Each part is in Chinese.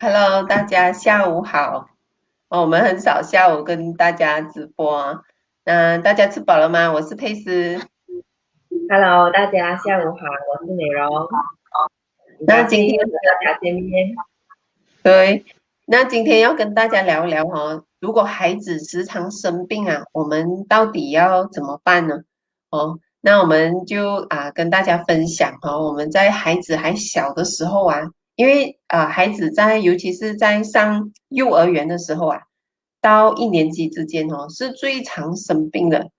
Hello，大家下午好。我们很少下午跟大家直播啊。那大家吃饱了吗？我是佩斯。Hello，大家下午好，我是美容，很高那今天兴又和大家见面。对，那今天要跟大家聊聊哈，如果孩子时常生病啊，我们到底要怎么办呢？那我们就跟大家分享哈，我们在孩子还小的时候啊，因为孩子尤其是在上幼儿园的时候啊，到1年级之间是最常生病的，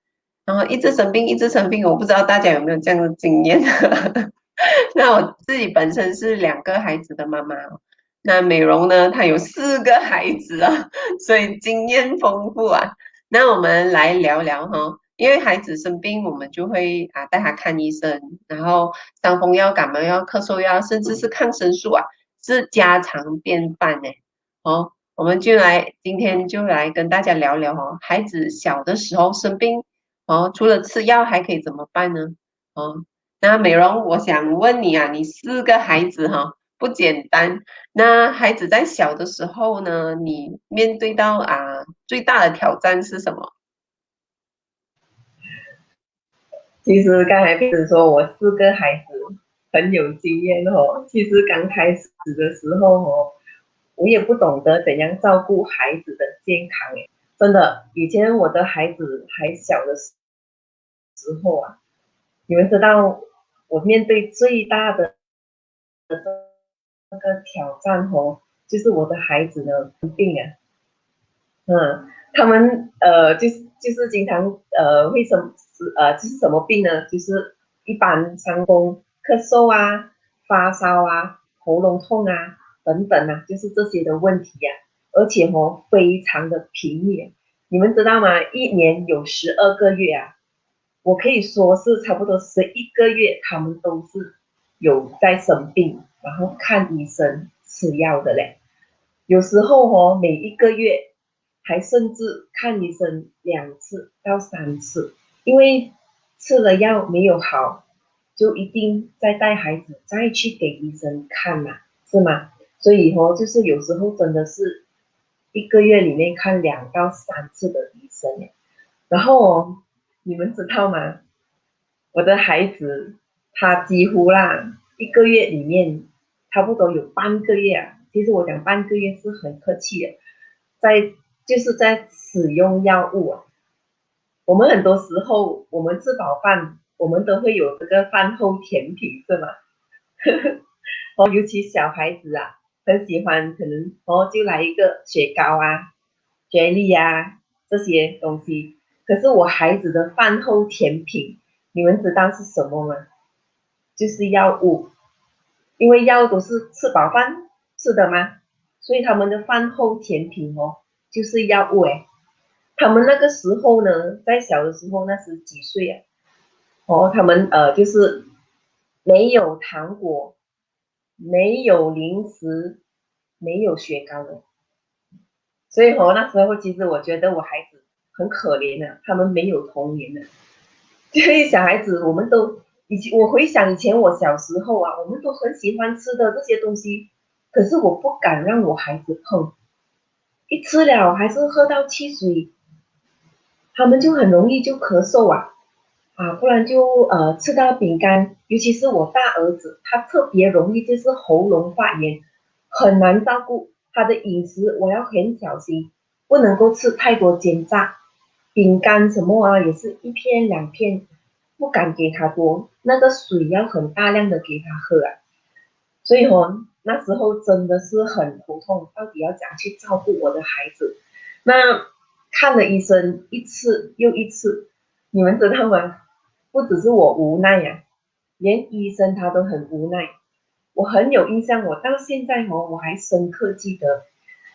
然后一直生病一直生病，我不知道大家有没有这样的经验。那我自己本身是2个孩子的妈妈哦，那美容呢，她有4个孩子啊，所以经验丰富啊。那我们来聊聊哈，因为孩子生病，我们就会带他看医生，然后伤风药、感冒药、咳嗽药，甚至是抗生素啊，是家常便饭呢。我们今天就来跟大家聊聊孩子小的时候生病除了吃药还可以怎么办呢？哦，那美容，我想问你啊，你4个孩子不简单。那孩子在小的时候呢，你面对到最大的挑战是什么？其实刚才平时说我4个孩子很有经验哦。其实刚开始的时候哦，我也不懂得怎样照顾孩子的健康诶。真的，以前我的孩子还小的时候啊，你们知道我面对最大的这个挑战哦，就是我的孩子呢生病啊。他们就是经常会就是什么病呢？就是一般伤风、咳嗽啊、发烧啊、喉咙痛啊等等啊，就是这些的问题啊，而且非常的频密啊。你们知道吗？一年有12个月啊，我可以说是差不多11个月，他们都是有在生病，然后看医生吃药的嘞。有时候每一个月还甚至看医生2次到3次，因为吃了药没有好，就一定再带孩子再去给医生看嘛，是吗？所以就是有时候真的是一个月里面看2到3次的医生。然后你们知道吗？我的孩子他几乎啦一个月里面差不多有半个月啊，其实我讲半个月是很客气的，就是在使用药物啊。我们很多时候我们吃饱饭，我们都会有这个饭后甜品，是吗？尤其小孩子啊，很喜欢，可能就来一个雪糕啊、雪莉啊这些东西。可是我孩子的饭后甜品，你们知道是什么吗？就是药物，因为药都是吃饱饭吃的嘛，所以他们的饭后甜品就是药物诶。他们那个时候呢，在小的时候，那时几岁啊？他们就是没有糖果，没有零食，没有雪糕的。所以那时候其实我觉得我孩子很可怜的，他们没有童年的。这些小孩子，我回想以前我小时候啊，我们都很喜欢吃的这些东西，可是我不敢让我孩子碰，一吃了还是喝到汽水，他们就很容易就咳嗽不然就吃到饼干，尤其是我大儿子，他特别容易就是喉咙发炎，很难照顾他的饮食，我要很小心，不能够吃太多煎炸饼干什么啊，也是1片2片，不敢给他多，那个水要很大量的给他喝啊。所以那时候真的是很头痛，到底要怎样去照顾我的孩子？那看了医生一次又一次，你们知道吗？不只是我无奈呀、连医生他都很无奈。我很有印象，我到现在我还深刻记得，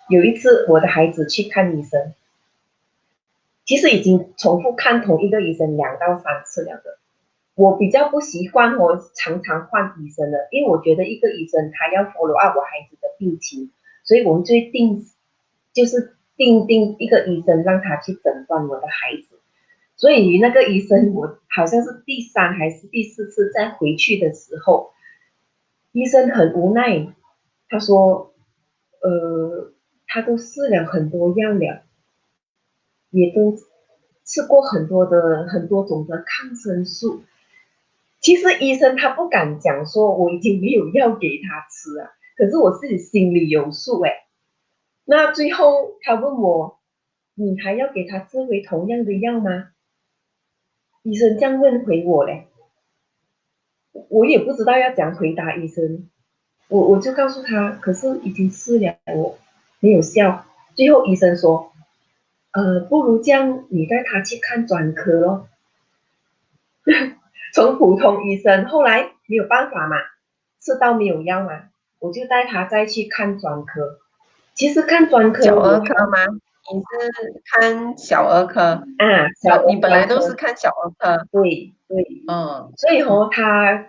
有一次我的孩子去看医生，其实已经重复看同一个医生2到3次了的。我比较不习惯常常换医生的，因为我觉得一个医生他要 follow up 我孩子的病情，所以我们就是定一个医生让他去诊断我的孩子。所以那个医生我好像是第3还是第4次再回去的时候，医生很无奈，他说他都试了很多药了，也都吃过很多种的抗生素。其实医生他不敢讲说我已经没有药给他吃啊，可是我自己心里有数诶。那最后他问我，你还要给他吃回同样的药吗？医生这样问回我嘞，我也不知道要怎样回答医生。我就告诉他，可是已经试了，我没有效。最后医生说，不如这样，你带他去看专科咯。从普通医生，后来没有办法嘛，吃到没有药嘛，我就带他再去看专科。其实看专科小儿我科吗？你是看小儿科？小你儿专科，本来都是看小儿科。对对，嗯所以嗯，他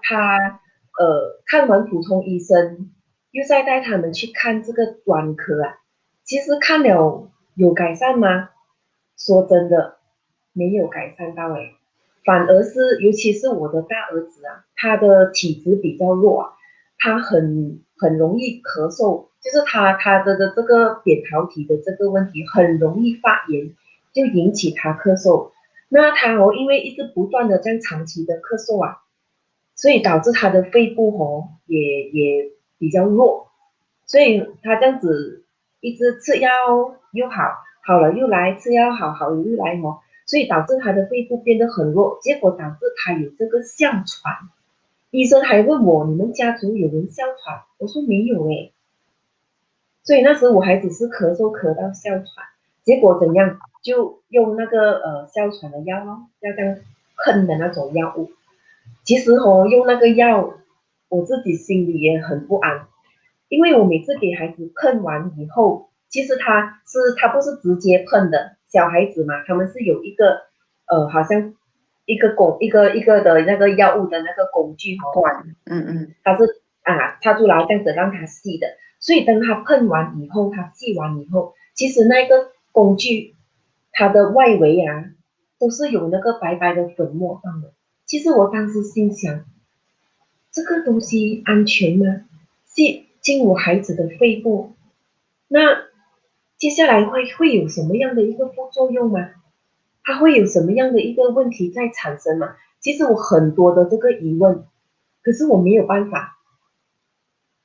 看完普通医生，又再带他们去看这个专科啊。其实看了有改善吗？说真的，没有改善到诶，反而是尤其是我的大儿子啊，他的体质比较弱啊，他很容易咳嗽，就是他的这个扁桃体的这个问题很容易发炎，就引起他咳嗽。那他因为一直不断的这样长期的咳嗽啊，所以导致他的肺部也比较弱，所以他这样子一直吃药又好，好了又来吃药好了又来所以导致他的肺部变得很弱，结果导致他有这个哮喘。医生还问我，你们家族有人哮喘？我说没有诶。所以那时我孩子是咳嗽咳到哮喘，结果怎样？就用那个哮喘的药咯，要这样喷的那种药物。其实用那个药，我自己心里也很不安，因为我每次给孩子喷完以后，其实他不是直接喷的，小孩子嘛，他们是有一个好像一个的那个药物的那个工具管，嗯它是插出来这样子让它吸的，所以当它喷完以后，它吸完以后，其实那个工具它的外围啊都是有那个白白的粉末放的。其实我当时心想，这个东西安全吗？进我孩子的肺部，那接下来会有什么样的一个副作用吗？它会有什么样的一个问题在产生吗？其实我很多的这个疑问，可是我没有办法，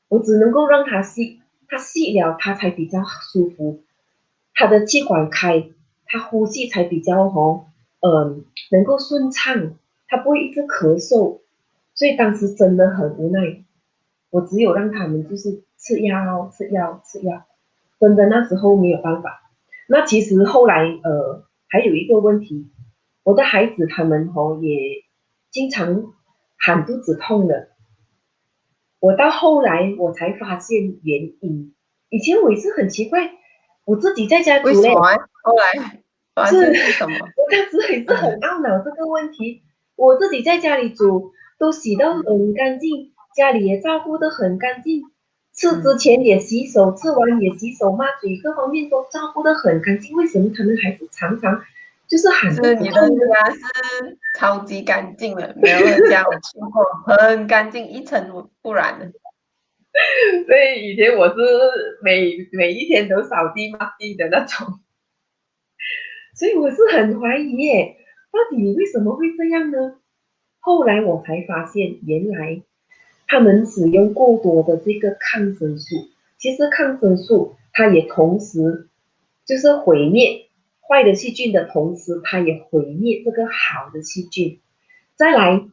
我只能够让他吸，他吸了他才比较舒服，他的气管开，他呼吸才比较能够顺畅，他不会一直咳嗽，所以当时真的很无奈，我只有让他们就是吃药，真的那时候没有办法。那其实后来还有一个问题，我的孩子他们也经常喊肚子痛的，我到后来我才发现原因。以前我也是很奇怪，我自己在家煮嘞，为什么啊？后来发是现是什么？我当时也是很懊恼这个问题。我自己在家里煮，都洗到很干净，家里也照顾得很干净，吃之嗯，前也洗手，吃完也洗手抹嘴，各方面都照顾得很干净。为什么他们还是常常就是喊肚是你的子痛呢？家是超级干净的，没有人家我去过，很干净，一尘不染的。所以以前我是每一天都扫地抹地的那种。所以我是很怀疑耶，到底为什么会这样呢？后来我才发现，原来他们使用过多的这个抗生素，其实抗生素它也同时就是毁灭坏的细菌的同时，它也毁灭这个好的细菌。再来，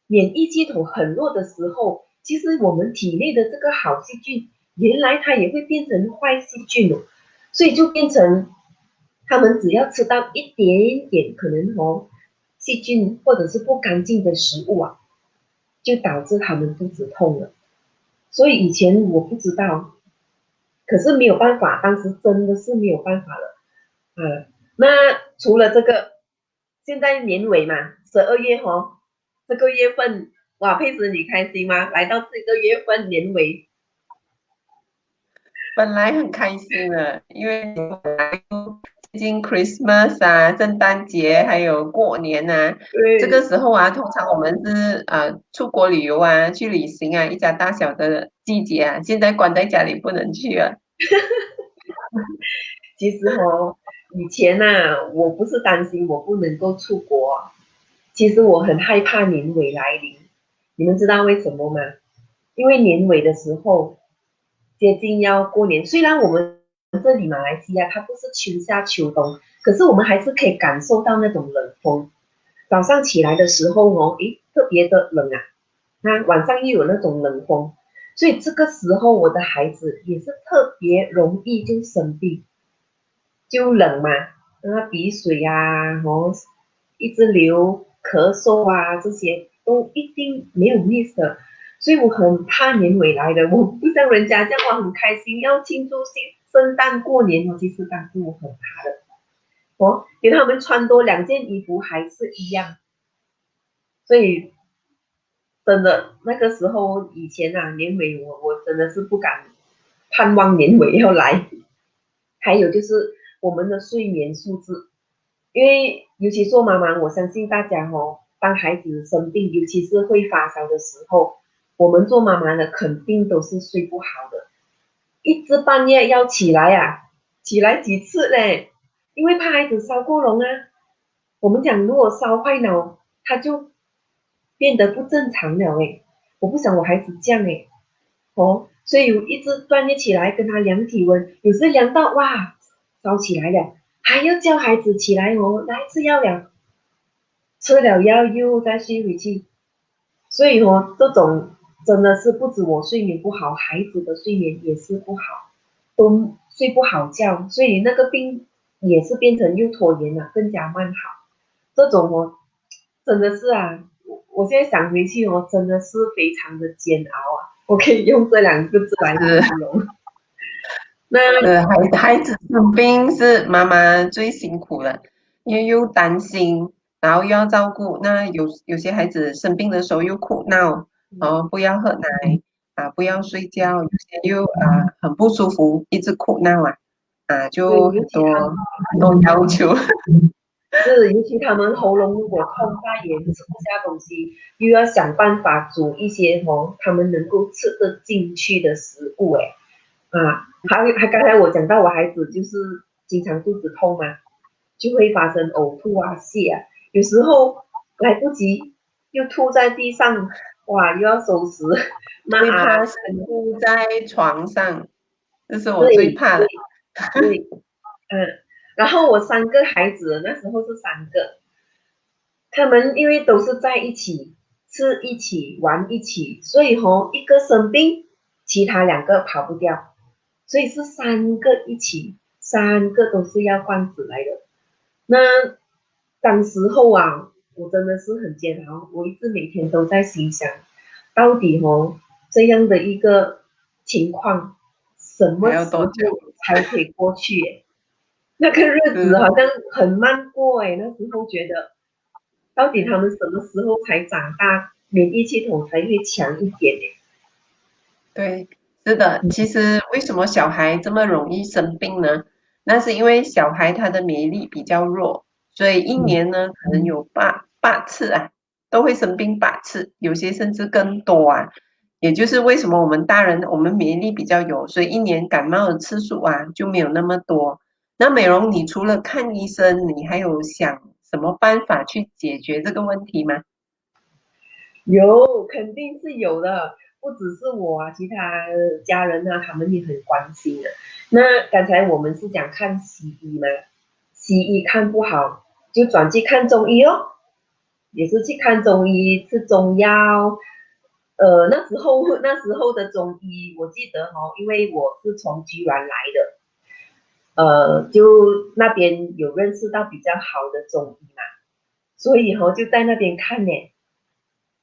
免疫系统很弱的时候，其实我们体内的这个好细菌，原来它也会变成坏细菌哦，所以就变成他们只要吃到一点点可能细菌或者是不干净的食物啊，就导致他们肚子痛了。所以以前我不知道，可是没有办法，当时真的是没有办法了。那除了这个，现在年尾嘛，12月这个月份，哇，佩斯你开心吗？来到这个月份年尾，本来很开心的，因为本来就接近 Christmas 啊、圣诞节还有过年啊，这个对，时候啊，通常我们是出国旅游啊、去旅行啊，一家大小的季节啊，现在关在家里不能去了。其实以前我不是担心我不能够出国，其实我很害怕年尾来临。你们知道为什么吗？因为年尾的时候接近要过年，虽然我们这里马来西亚它不是秋夏秋冬，可是我们还是可以感受到那种冷风。早上起来的时候诶，特别的冷啊，那晚上又有那种冷风，所以这个时候我的孩子也是特别容易就生病。就冷嘛，那鼻水啊，一直流，咳嗽啊，这些都一定没有 miss 的。所以我很怕年尾来的，我不像人家这样哇很开心要庆祝圣诞过年其实当时我很怕的，给他们穿多2件衣服还是一样，所以真的那个时候以前年尾我真的是不敢盼望年尾要来。还有就是我们的睡眠素质，因为尤其做妈妈，我相信大家当孩子生病，尤其是会发烧的时候，我们做妈妈的肯定都是睡不好的，一直半夜要起来起来几次嘞，因为怕孩子烧过笼啊。我们讲如果烧坏了，他就变得不正常了诶，我不想我孩子这样诶。所以我一直半夜起来跟他量体温，有时量到哇烧起来了，还要叫孩子起来来吃药了，吃了药又再睡回去，所以这种真的是不止我睡眠不好，孩子的睡眠也是不好，都睡不好觉，所以那个病也是变成又拖延了，更加慢好。这种真的是我现在想回去真的是非常的煎熬我可以用这2个字来形是容。那孩子生病是妈妈最辛苦的，因为又担心，然后又要照顾。那有些孩子生病的时候又哭闹，不要喝奶不要睡觉，有些又很不舒服，一直哭闹对，就很多要求。尤其他们喉咙如果痛发炎吃不下东西，又要想办法煮一些他们能够吃得进去的食物还刚才我讲到我孩子就是经常肚子痛嘛，就会发生呕吐泻有时候来不及又吐在地上，哇，又要收拾骂最怕是哭在床上，这是我最对怕的。对，然后我3个孩子那时候是3个，他们因为都是在一起吃一起玩一起，所以一个生病，其他2个跑不掉，所以是3个一起，3个都是要换子来的。那当时候我真的是很煎熬，我一直每天都在心想，到底这样的一个情况，什还么时候要多久？才可以过去那个日子是好像很慢过那时候觉得，到底他们什么时候才长大，免疫系统才会强一点对，是的。其实为什么小孩这么容易生病呢？那是因为小孩他的免疫力比较弱，所以一年呢可能有八次都会生病8次，有些甚至更多也就是为什么我们大人我们免疫力比较有，所以一年感冒的次数就没有那么多。那美容，你除了看医生，你还有想什么办法去解决这个问题吗？有，肯定是有的，不只是我其他家人他们也很关心的。那刚才我们是讲看西医嘛，西医看不好就转去看中医也是去看中医吃中药。那时候的中医，我记得因为我是从居然来的，就那边有认识到比较好的中医嘛，所以就在那边看呢。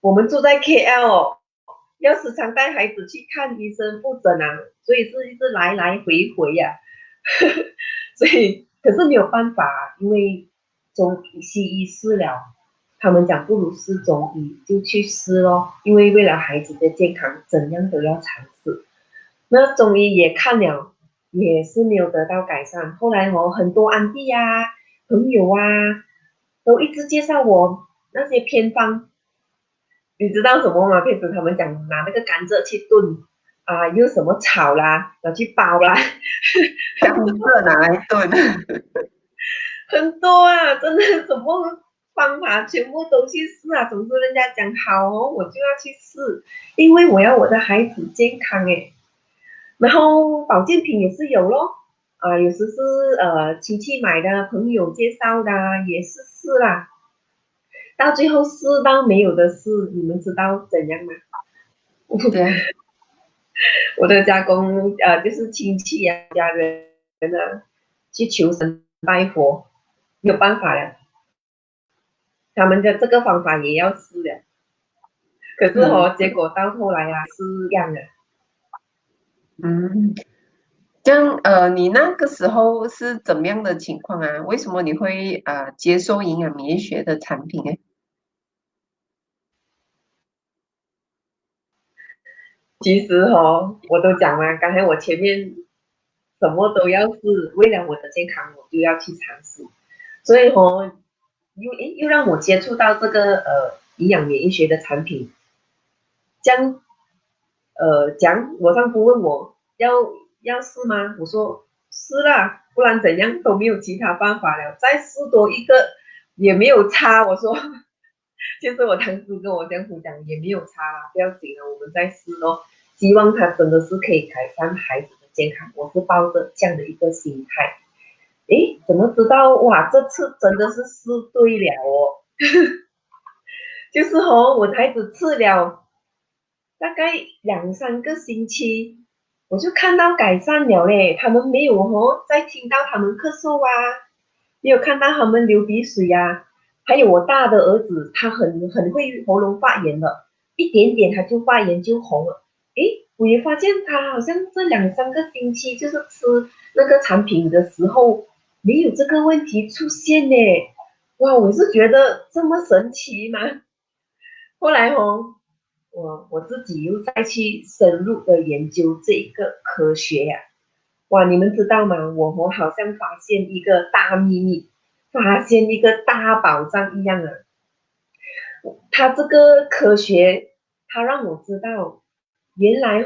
我们住在 KL要时常带孩子去看医生复诊所以是一直来来回回所以可是没有办法因为中医西医试了，他们讲不如试中医，就去试咯，因为为了孩子的健康，怎样都要尝试。那中医也看了，也是没有得到改善。后来很多安弟朋友都一直介绍我那些偏方。你知道什么吗？骗子他们讲拿那个甘蔗去炖，又什么炒啦，要去煲啦，香色拿来炖。很多啊，真的什么方法全部都去试啊。总之人家讲好哦，我就要去试，因为我要我的孩子健康诶。然后保健品也是有咯，有时是亲戚买的，朋友介绍的也是试啦。到最后试到没有的试，你们知道怎样吗？对啊，我的家公就是亲戚啊，家人啊，去求神拜佛，没有办法了，他们的这个方法也要试了。可是嗯结果到后来是这样的。嗯，这样你那个时候是怎么样的情况啊？为什么你会接受营养免疫学的产品呢？其实我都讲了，刚才我前面什么都要试，为了我的健康，我就要去尝试。所以又让我接触到这个营养免疫学的产品，这样讲，我丈夫问我要试吗？我说试啦，不然怎样都没有其他办法了，再试多一个也没有差。我说，其实我当时跟我丈夫讲也没有差啦，不要紧了，我们再试咯。希望他真的是可以改善孩子的健康，我是抱着这样的一个心态。诶，怎么知道哇？这次真的是试对了哦，就是我的孩子吃了大概2、3个星期，我就看到改善了嘞。他们没有再听到他们咳嗽啊，没有看到他们流鼻水啊。还有我大的儿子，他很会喉咙发炎的，一点点他就发炎就红了。诶，我也发现他好像这2、3个星期就是吃那个产品的时候，没有这个问题出现呢。哇，我是觉得这么神奇吗？后来我自己又再去深入的研究这个科学呀、哇，你们知道吗？我好像发现一个大秘密，发现一个大宝藏一样啊！它这个科学，它让我知道，原来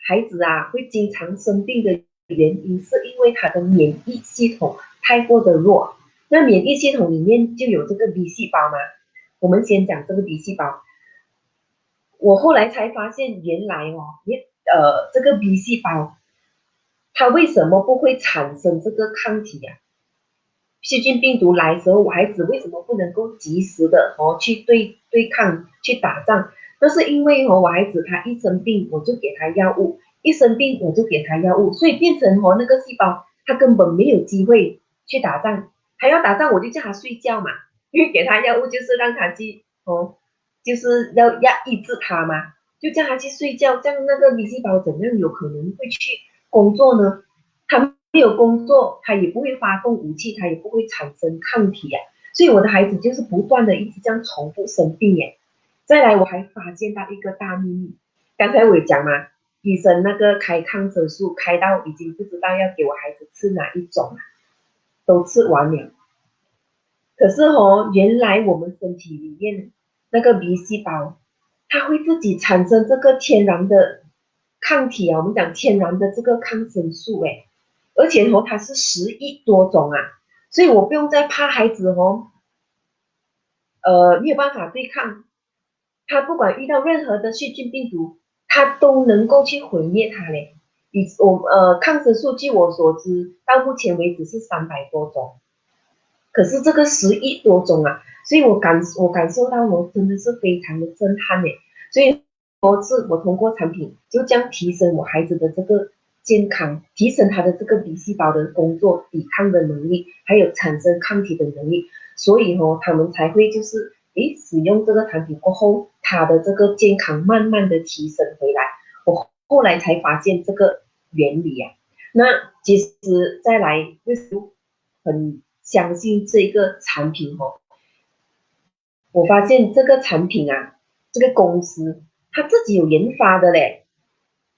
孩子会经常生病的原因，是因为他的免疫系统太过的弱。那免疫系统里面就有这个 B 细胞嘛。我们先讲这个 B 细胞，我后来才发现，原来这个 B 细胞它为什么不会产生这个抗体啊？细菌病毒来的时候，我孩子为什么不能够及时的去对抗去打仗？那是因为我孩子他一生病我就给他药物，一生病我就给他药物，所以变成那个细胞他根本没有机会去打仗，还要打仗我就叫他睡觉嘛，因为给他药物就是让他去就是要抑制他嘛，就叫他去睡觉，这样那个 B 细胞怎样有可能会去工作呢？他没有工作，他也不会发动武器，他也不会产生抗体啊。所以我的孩子就是不断的一直这样重复生病耶。再来，我还发现到一个大秘密，刚才我也讲嘛，医生那个开抗生素开到已经不知道要给我孩子吃哪一种了，都吃完了。可是原来我们身体里面那个 B 细胞，它会自己产生这个天然的抗体啊，我们讲天然的这个抗生素，诶，而且它是10亿多种啊，所以我不用再怕孩子没有办法对抗，它不管遇到任何的细菌病毒，它都能够去毁灭它嘞。抗生素据我所知，到目前为止是300多种。可是这个10亿多种啊，所以我感受到真的是非常的震撼诶，所以我通过产品就这样提升我孩子的这个健康，提升他的这个 B 细胞的工作抵抗的能力，还有产生抗体的能力，所以他们才会就是使用这个产品过后，他的这个健康慢慢的提升回来。我后来才发现这个原理啊。那其实再来就是很相信这个产品我发现这个产品啊，这个公司他自己有研发的嘞，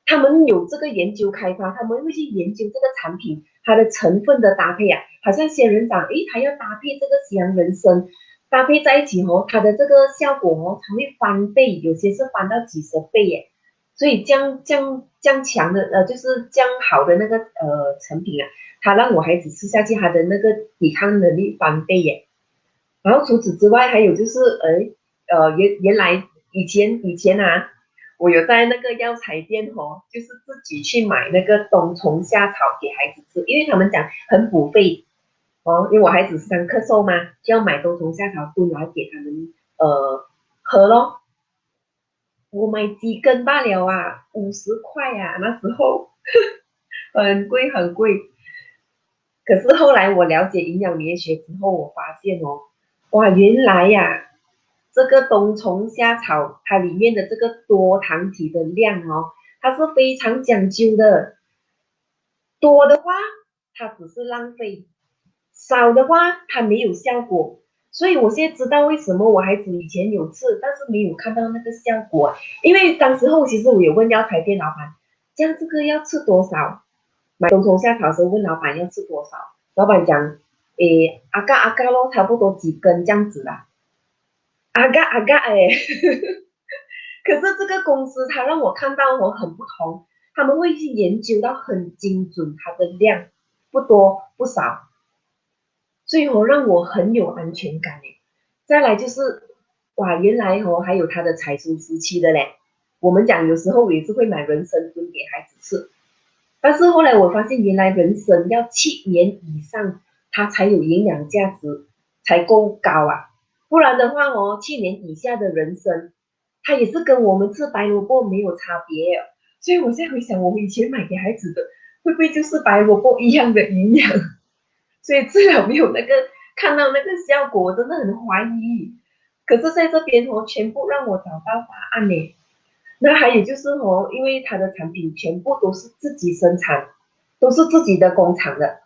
他们有这个研究开发，他们会去研究这个产品它的成分的搭配啊，好像仙人掌，诶，它要搭配这个西洋人参，搭配在一起它的这个效果才会翻倍，有些是翻到几十倍耶。所以这样强的就是这样好的那个成品啊，它让我孩子吃下去，他的那个抵抗能力翻倍耶。然后除此之外，还有就是原来以前啊，我有在那个药材店哦，就是自己去买那个冬虫夏草给孩子吃，因为他们讲很补肺哦，因为我孩子时常咳嗽嘛，就要买冬虫夏草炖来给他们喝咯。我买几根罢了啊，50块啊，那时候很贵很贵。可是后来我了解营养免疫学之后，我发现哦，哇，原来呀、这个冬虫夏草它里面的这个多糖体的量哦，它是非常讲究的。多的话，它只是浪费；少的话，它没有效果。所以我现在知道为什么我孩子以前有吃，但是没有看到那个效果。因为当时候其实我有问药材店老板，这样这个要吃多少？买冬虫夏草的时候问老板要吃多少，老板讲，阿嘎咯，差不多几根这样子啦。阿嘎哎，可是这个公司它让我看到我很不同，他们会去研究到很精准，它的量不多不少，最后让我很有安全感诶。再来就是哇，原来还有它的采收时期的嘞。我们讲有时候我也是会买人参炖给孩子吃，但是后来我发现原来人参要7年以上，它才有营养价值，才够高啊。不然的话7年以下的人参，它也是跟我们吃白萝卜没有差别。所以我现在回想，我们以前买给孩子的，会不会就是白萝卜一样的营养？所以治疗没有那个看到那个效果，我真的很怀疑。可是在这边全部让我找到答案呢。那还有就是因为它的产品全部都是自己生产，都是自己的工厂的，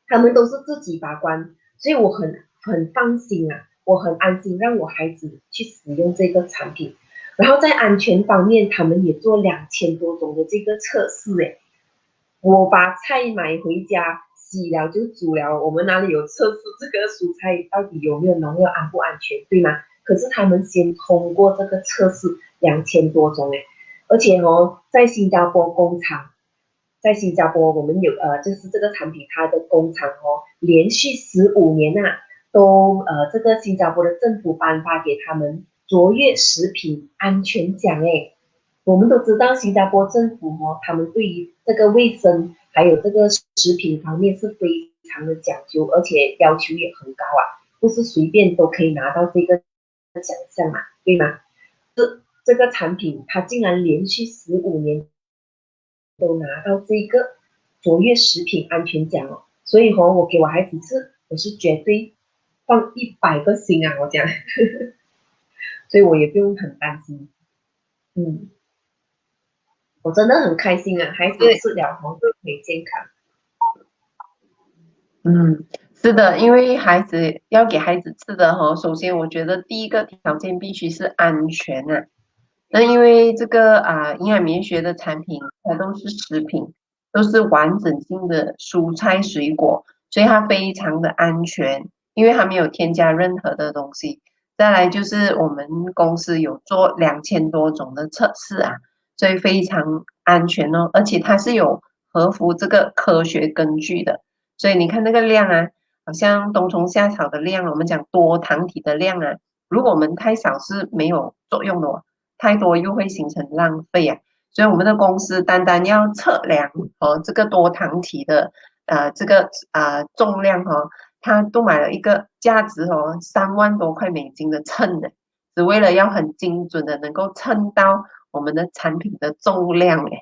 他们都是自己把关，所以我很放心啊，我很安心让我孩子去使用这个产品。然后在安全方面，他们也做2000多种的这个测试诶。我把菜买回家，洗了就煮了，我们哪里有测试这个蔬菜到底有没有农药，安不安全，对吗？可是他们先通过这个测试2000多种诶，而且在新加坡工厂，在新加坡我们有就是这个产品它的工厂连续15年啊，都这个新加坡的政府颁发给他们卓越食品安全奖诶。我们都知道新加坡政府他们对于这个卫生还有这个食品方面是非常的讲究，而且要求也很高啊，不是随便都可以拿到这个奖项嘛，对吗？这个产品它竟然连续15年都拿到这个卓越食品安全奖哦，所以我给我孩子吃，我是绝对放100个心啊，我讲，所以我也不用很担心，我真的很开心啊，孩子对，吃了就可以健康。嗯，是的，因为孩子要给孩子吃的首先我觉得第一个条件必须是安全啊。那因为这个营养免疫学的产品，它都是食品，都是完整性的蔬菜水果，所以它非常的安全，因为它没有添加任何的东西。再来就是我们公司有做2000多种的测试啊，所以非常安全哦，而且它是有合乎这个科学根据的。所以你看那个量啊，好像冬虫夏草的量，我们讲多糖体的量啊，如果我们太少是没有作用的哦，太多又会形成浪费啊。所以我们的公司单单要测量这个多糖体的这个重量他都买了一个价值3万多块美金的秤的，只为了要很精准的能够称到我们的产品的重量诶。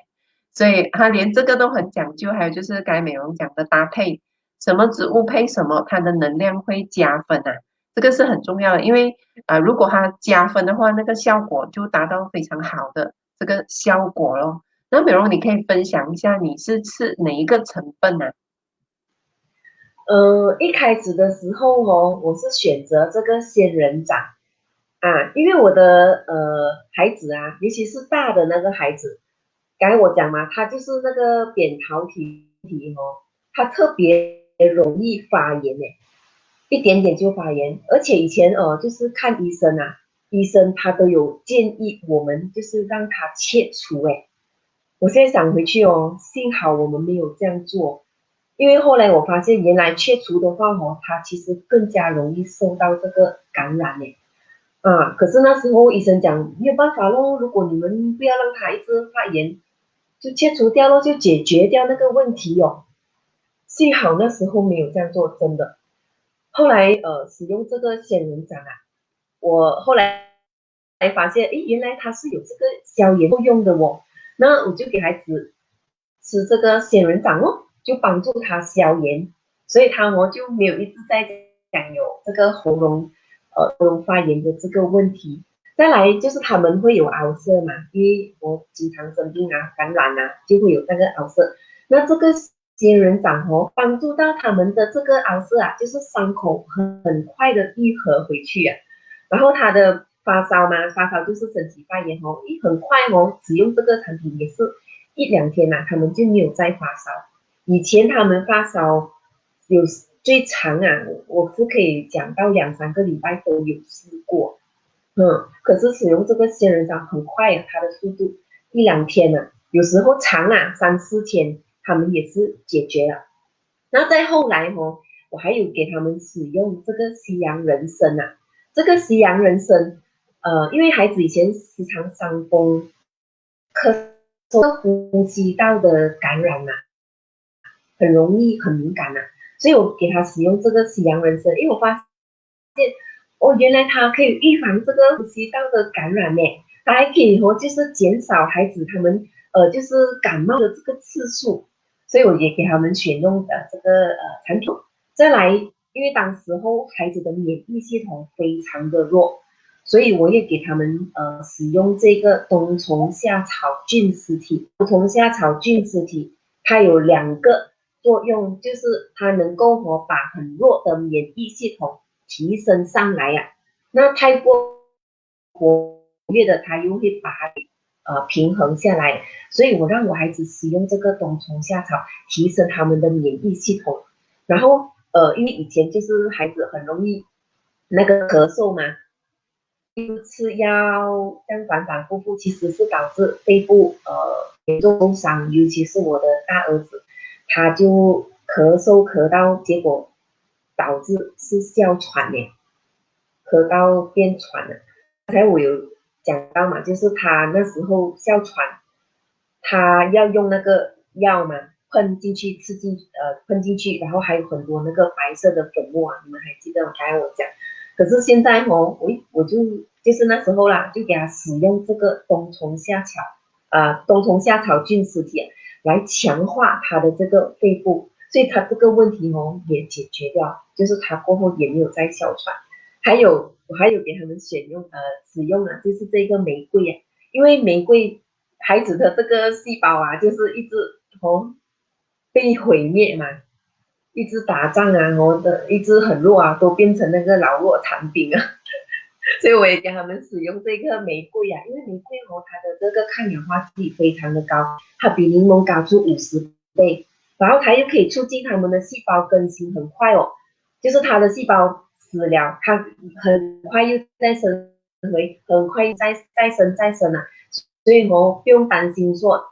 所以他连这个都很讲究，还有就是该美容讲的搭配，什么植物配什么，它的能量会加分啊，这个是很重要的，因为如果它加分的话，那个效果就达到非常好的这个效果咯。那美容，你可以分享一下你是吃哪一个成分啊？一开始的时候我是选择这个仙人掌啊，因为我的孩子啊，尤其是大的那个孩子，刚才我讲嘛，他就是那个扁桃体他特别容易发炎诶，一点点就发炎，而且以前就是看医生啊，医生他都有建议我们就是让他切除。诶，我现在想回去哦，幸好我们没有这样做，因为后来我发现原来切除的话哦，它其实更加容易受到这个感染诶。可是那时候医生讲没有办法咯，如果你们不要让他一直发炎，就切除掉咯，就解决掉那个问题哦。幸好那时候没有这样做，真的。后来使用这个仙人掌啊，我后来才发现，诶，原来它是有这个消炎作用的哦。那我就给孩子吃这个仙人掌哦，就帮助他消炎，所以他就没有一直在讲有这个喉咙发炎的这个问题。再来就是他们会有凹色嘛，因为我经常生病啊、感染啊，就会有那个凹色。那这个仙人掌帮助到他们的这个凹色啊，就是伤口很快的愈合回去啊。然后他的发烧嘛，发烧就是身体发炎很快使用这个产品也是一两天他们就没有再发烧。以前他们发烧有最长我是可以讲到两三个礼拜都有试过。可是使用这个仙人掌很快它的速度一两天有时候长三四天，他们也是解决了。那再后来我还有给他们使用这个西洋人参这个西洋人参，因为孩子以前时常伤风、呼吸道的感染很容易很敏感所以我给他使用这个西洋人参，因为我发现原来它可以预防这个呼吸道的感染呢，它还可以就是减少孩子他们就是感冒的这个次数，所以我也给他们选用的这个产品。再来，因为当时候孩子的免疫系统非常的弱，所以我也给他们使用这个冬虫夏草菌丝体。冬虫夏草菌丝体它有两个作用，就是它能够把很弱的免疫系统提升上来那太过活跃的它又会把它平衡下来，所以我让我孩子使用这个冬虫夏草，提升他们的免疫系统。然后因为以前就是孩子很容易那个咳嗽嘛，吃药这样反反复复，其实是导致肺部严重受伤，尤其是我的大儿子，他就咳嗽咳到结果导致是哮喘呢，咳到变喘了。刚才我有讲到嘛，就是他那时候哮喘，他要用那个药嘛，喷进去，喷进去，然后还有很多那个白色的粉末你们还记得刚才我讲？可是现在我就是那时候啦，就给他使用这个冬虫夏草菌丝体来强化他的这个肺部，所以他这个问题也解决掉，就是他过后也没有再哮喘。我还有给他们使用就是这个玫瑰因为玫瑰孩子的这个细胞就是一直被毁灭嘛，一直打仗一直很弱都变成那个老弱残兵所以我也给他们使用这个玫瑰因为玫瑰它的这个抗氧化剂非常的高，它比柠檬高出50倍，然后它又可以促进他们的细胞更新很快就是它的细胞死了，它很快又再生回，很快再生所以不用担心说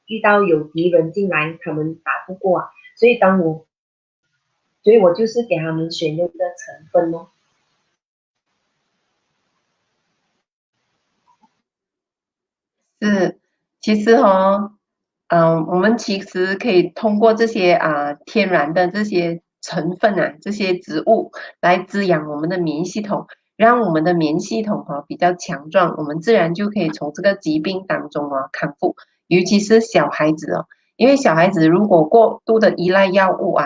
遇到有敌人进来他们打不过所以我就是给他们选用的成分是，其实我们其实可以通过这些天然的这些成分这些植物来滋养我们的免疫系统，让我们的免疫系统比较强壮，我们自然就可以从这个疾病当中康复。尤其是小孩子因为小孩子如果过度的依赖药物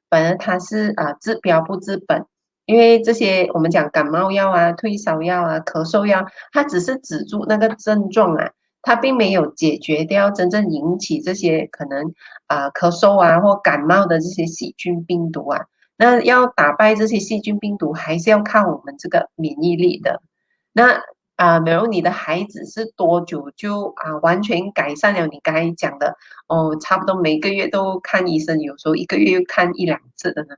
反而他是治标不治本。因为这些我们讲感冒药退烧药咳嗽药，它只是止住那个症状它并没有解决掉真正引起这些可能咳嗽或感冒的这些细菌病毒那要打败这些细菌病毒，还是要靠我们这个免疫力的。那比如你的孩子是多久就完全改善了你刚才讲的差不多每个月都看医生，有时候一个月又看一两次的呢？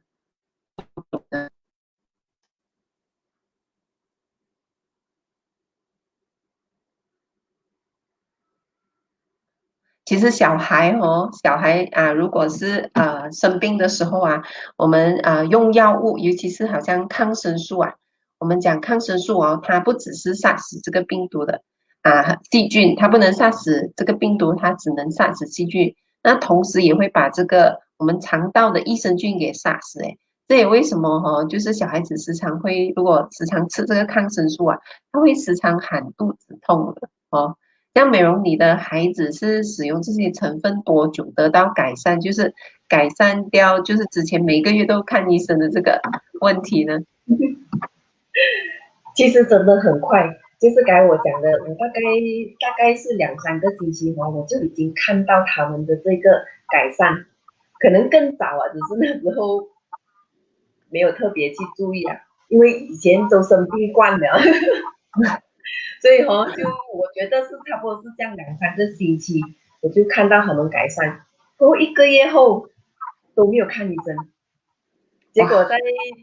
其实小孩啊，如果是生病的时候啊，我们用药物，尤其是好像抗生素啊，我们讲抗生素哦，它不只是杀死这个病毒的细菌，它不能杀死这个病毒，它只能杀死细菌。那同时也会把这个我们肠道的益生菌给杀死。诶，这也为什么就是小孩子时常会，如果时常吃这个抗生素啊，他会时常喊肚子痛的哦。像美容，你的孩子是使用这些成分多久得到改善？就是改善掉，就是之前每个月都看医生的这个问题呢？其实真的很快，就是刚才我讲的，我大概是2、3个星期我就已经看到他们的这个改善，可能更早啊，只是那时候没有特别去注意啊，因为以前都生病惯了，所以就我觉得是差不多是这样2、3个星期，我就看到他们改善，然后1个月后都没有看医生，结果哇，在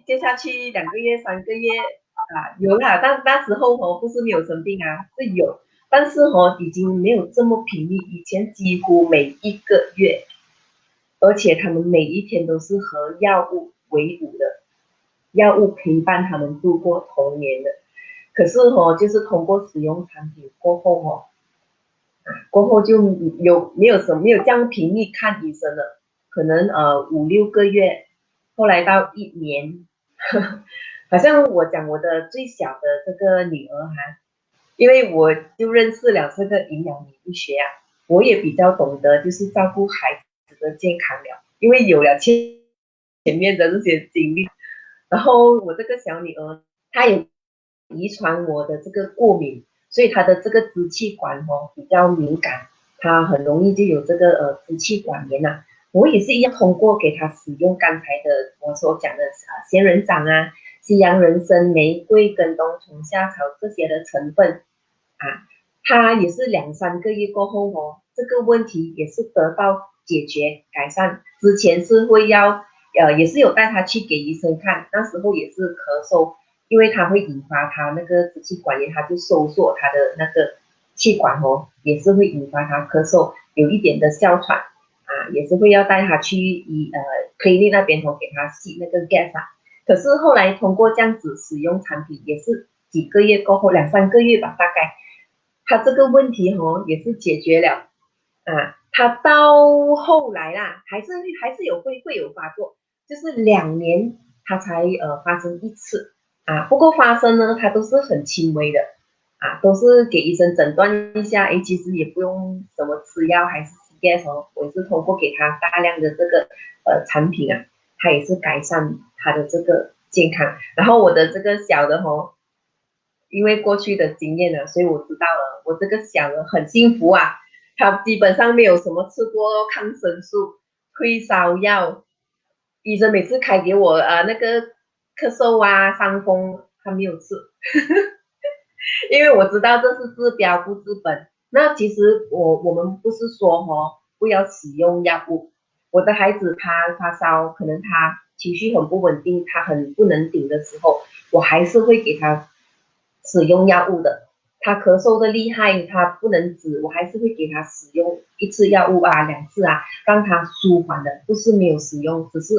接下去2个月、3个月有啦，但那时候不是没有生病啊，是有，但是已经没有这么频密，以前几乎每1个月，而且他们每一天都是和药物为伍的，药物陪伴他们度过童年的。可是就是通过使用产品过后就没有这样频密看医生了，可能5、6个月，后来到1年，好像我讲我的最小的这个女儿因为我就认识了这个营养免疫学我也比较懂得就是照顾孩子的健康了，因为有了前面的这些经历，然后我这个小女儿她也遗传我的这个过敏，所以她的这个支气管比较敏感，她很容易就有这个支气管炎我也是一样，通过给她使用刚才的我所讲的仙人掌西洋人参、玫瑰跟冬虫夏草这些的成分她也是2、3个月过后这个问题也是得到解决改善。之前是会要也是有带她去给医生看，那时候也是咳嗽，因为它会引发她那个支气管炎，它就收缩她的那个气管也是会引发她咳嗽，有一点的哮喘也是会要带她去clinic 那边给她吸那个 gas 可是后来通过这样子使用产品，也是几个月过后2、3个月吧，大概他这个问题也是解决了他到后来还是会有发作，就是2年他才发生一次不过发生呢，他都是很轻微的都是给医生诊断一下，其实也不用什么吃药还是 CS 我也是通过给他大量的这个产品他也是改善他的这个健康，然后我的这个小的因为过去的经验所以我知道了，我这个小的很幸福他基本上没有什么吃过抗生素、退烧药，医生每次开给我那个咳嗽伤风，他没有吃，因为我知道这是治标不治本。那其实我们不是说不要使用药物，我的孩子他发烧，可能他情绪很不稳定，他很不能顶的时候，我还是会给他使用药物的。他咳嗽的厉害，他不能止，我还是会给他使用1次药物2次让他舒缓的，不是没有使用，只是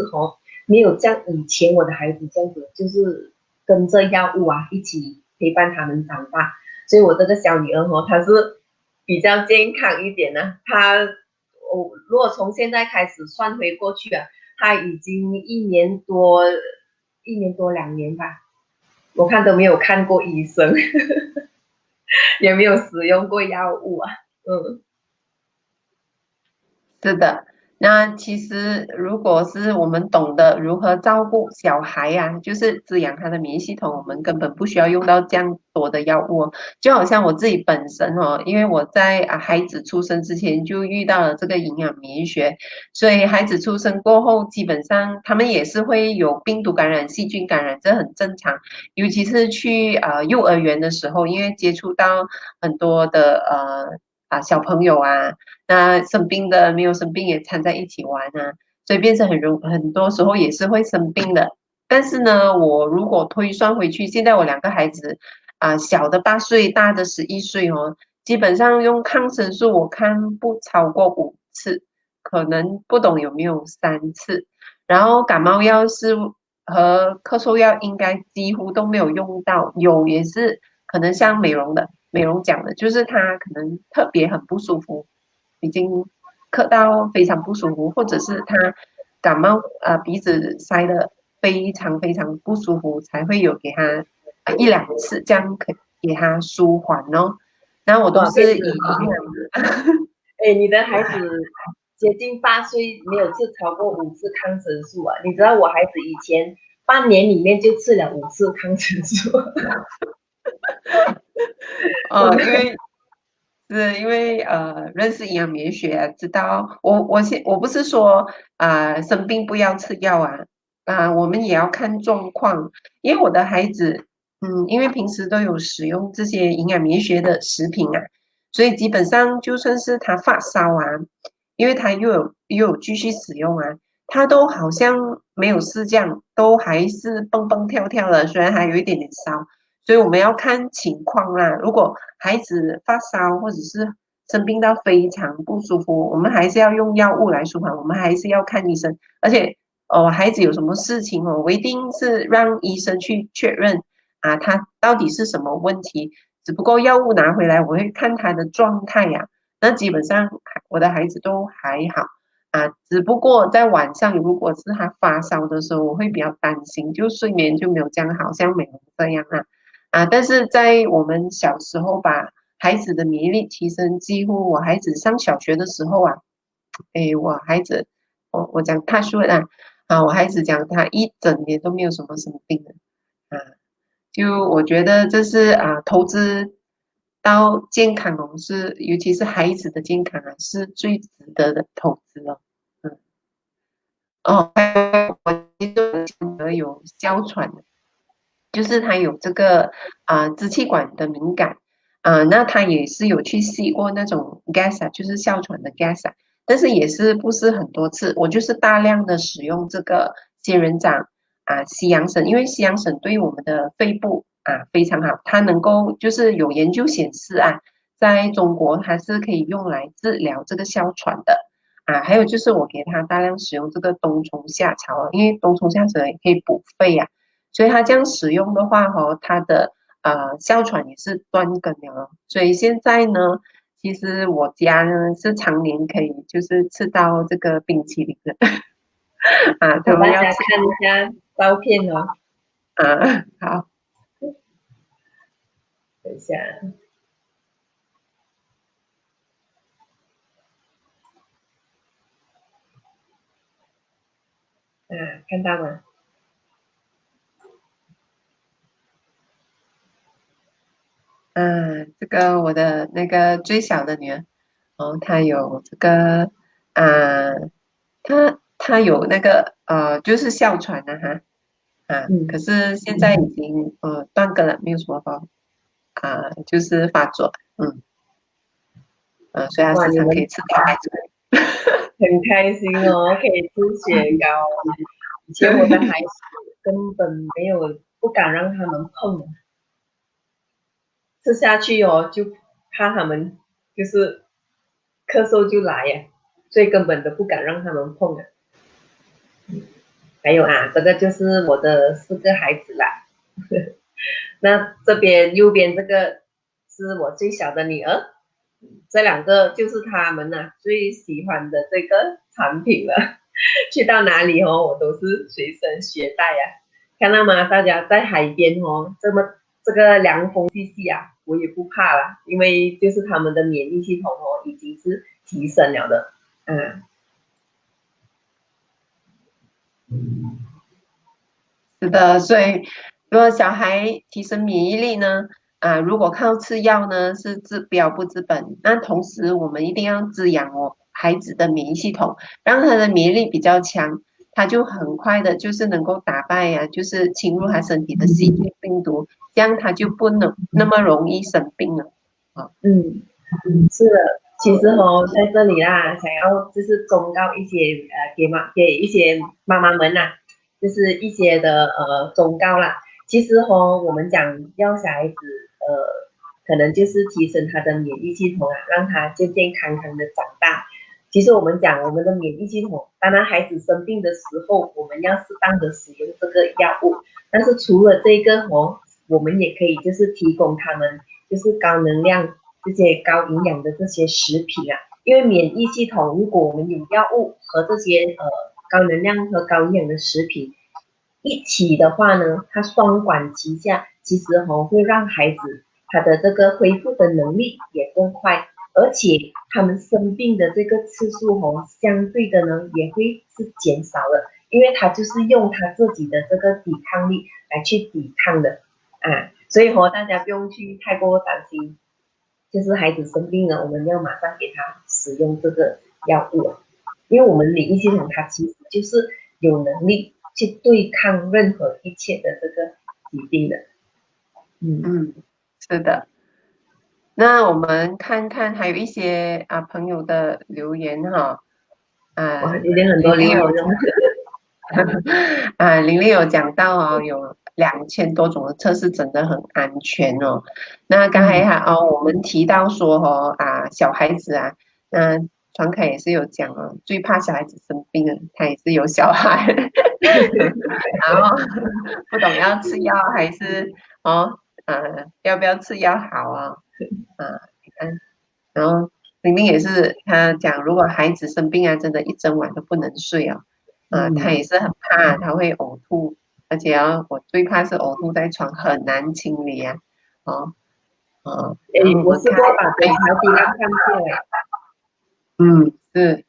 没有像以前我的孩子这样子，就是跟着药物一起陪伴他们长大。所以我这个小女儿她是比较健康一点她如果从现在开始算回过去她已经1年多2年吧，我看都没有看过医生，也没有使用过药物嗯。是的，那其实如果是我们懂得如何照顾小孩就是滋养他的免疫系统，我们根本不需要用到这样多的药物。就好像我自己本身因为我在孩子出生之前就遇到了这个营养免疫学，所以孩子出生过后，基本上他们也是会有病毒感染、细菌感染，这很正常。尤其是去幼儿园的时候，因为接触到很多的小朋友那生病的没有生病也掺在一起玩所以变成很多时候也是会生病的。但是呢，我如果推算回去，现在我2个孩子小的8岁，大的11岁基本上用抗生素，我看不超过5次，可能不懂有没有3次。然后感冒药和咳嗽药应该几乎都没有用到，有也是可能像美容讲的，就是他可能特别很不舒服，已经咳到非常不舒服，或者是他感冒鼻子塞的非常非常不舒服，才会有给他1、2次这样可以给他舒缓哦。然后我都哇，妹子，是以营养哎，你的孩子接近8岁，没有吃超过5次抗生素啊？你知道我孩子以前半年里面就吃了5次抗生素，真的。因为是因为认识营养免疫学啊，知道我不是说生病不要吃药我们也要看状况，因为我的孩子因为平时都有使用这些营养免疫学的食品啊，所以基本上就算是他发烧因为他又有继续使用他都好像没有事这样，都还是蹦蹦跳跳的，虽然还有一点点烧。所以我们要看情况啦。如果孩子发烧或者是生病到非常不舒服，我们还是要用药物来舒缓，我们还是要看医生。而且，孩子有什么事情我一定是让医生去确认他到底是什么问题。只不过药物拿回来，我会看他的状态那基本上我的孩子都还好只不过在晚上，如果是他发烧的时候，我会比较担心，就睡眠就没有这样好，像美容这样但是在我们小时候把孩子的免疫力提升，几乎我孩子上小学的时候我孩子我讲他说我孩子讲他一整年都没有什么生病的就我觉得这是投资到健康尤其是孩子的健康是最值得的投资哦。嗯我有哮喘的。就是他有这个支气管的敏感那他也是有去吸过那种 gas 就是哮喘的 gas 但是也是不是很多次，我就是大量的使用这个仙人掌西洋参，因为西洋参对我们的肺部非常好，它能够就是有研究显示在中国它是可以用来治疗这个哮喘的还有就是我给他大量使用这个冬虫夏草因为冬虫夏草也可以补肺所以他这样使用的话他的哮喘也是断根了所以现在呢，其实我家呢是常年可以就是吃到这个冰淇淋的他给大们要吃家看一下照片哦。好等一下，看到吗？这个我的那个最小的女儿她有这个啊，她有那个就是哮喘可嗯，是现在已经断根了，没有什么就是发作，所以她哇，时你们常可以吃蛋白质。很开心哦，可以吃雪糕。以前我的孩子根本没有不敢让他们碰，吃下去哦就怕他们就是咳嗽就来呀，所以根本都不敢让他们碰。还有这个就是我的4个孩子啦。那这边右边这个是我最小的女儿，这2个就是他们最喜欢的这个产品了。去到哪里我都是随身携带看到吗？大家在海边这个凉风细细我也不怕啦，因为就是他们的免疫系统已经是提升了的。是的，所以如果小孩提升免疫力呢，如果靠吃药呢是治标不治本，那同时我们一定要滋养孩子的免疫系统，让他的免疫力比较强，他就很快的就是能够打败就是侵入他身体的细菌病毒，这样他就不能那么容易生病了嗯，是的，其实在这里想要就是忠告一些给一些妈妈们就是一些的忠告啦。其实我们讲要小孩子可能就是提升他的免疫系统啊，让他健健康康的长大。其实我们讲我们的免疫系统，当然孩子生病的时候，我们要适当的使用这个药物，但是除了这个我们也可以就是提供他们就是高能量这些高营养的这些食品啊，因为免疫系统如果我们有药物和这些高能量和高营养的食品一起的话呢，它双管齐下，其实会让孩子他的这个恢复的能力也更快，而且他们生病的这个次数相对的呢也会是减少了，因为他就是用他自己的这个抵抗力来去抵抗的啊，所以大家不用去太过担心，就是孩子生病了，我们要马上给他使用这个药物啊，因为我们免疫系统它其实就是有能力去对抗任何一切的这个疾病的。是的。那我们看看还有一些朋友的留言哈。哇，今天很多玲玲有留言哦。玲玲有讲到有2000多种的测试真的很安全哦。那刚才我们提到说小孩子那传凯也是有讲最怕小孩子生病了，他也是有小孩，然后不懂要吃药还是要不要吃药好你看，然后玲玲也是，她讲如果孩子生病真的一整晚都不能睡她也是很怕他会呕吐，而且我最怕是呕吐在床很难清理哦然后我我们看试过把杯调剂量放下来。是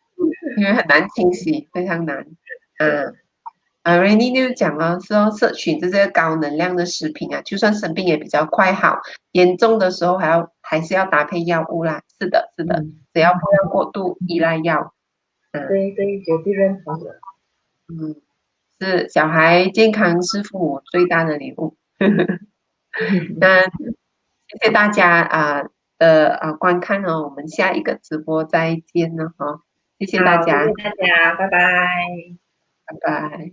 因为很难清洗，非常难Rainy 就讲是摄取这些高能量的食品就算生病也比较快好，严重的时候还是要搭配药物啦。是的，是的，只要不要过度依赖药。对对，绝对认同的。是小孩健康是父母最大的礼物。那谢谢大家的观看我们下一个直播再见了谢谢大好，谢家，谢大家，拜拜。拜拜。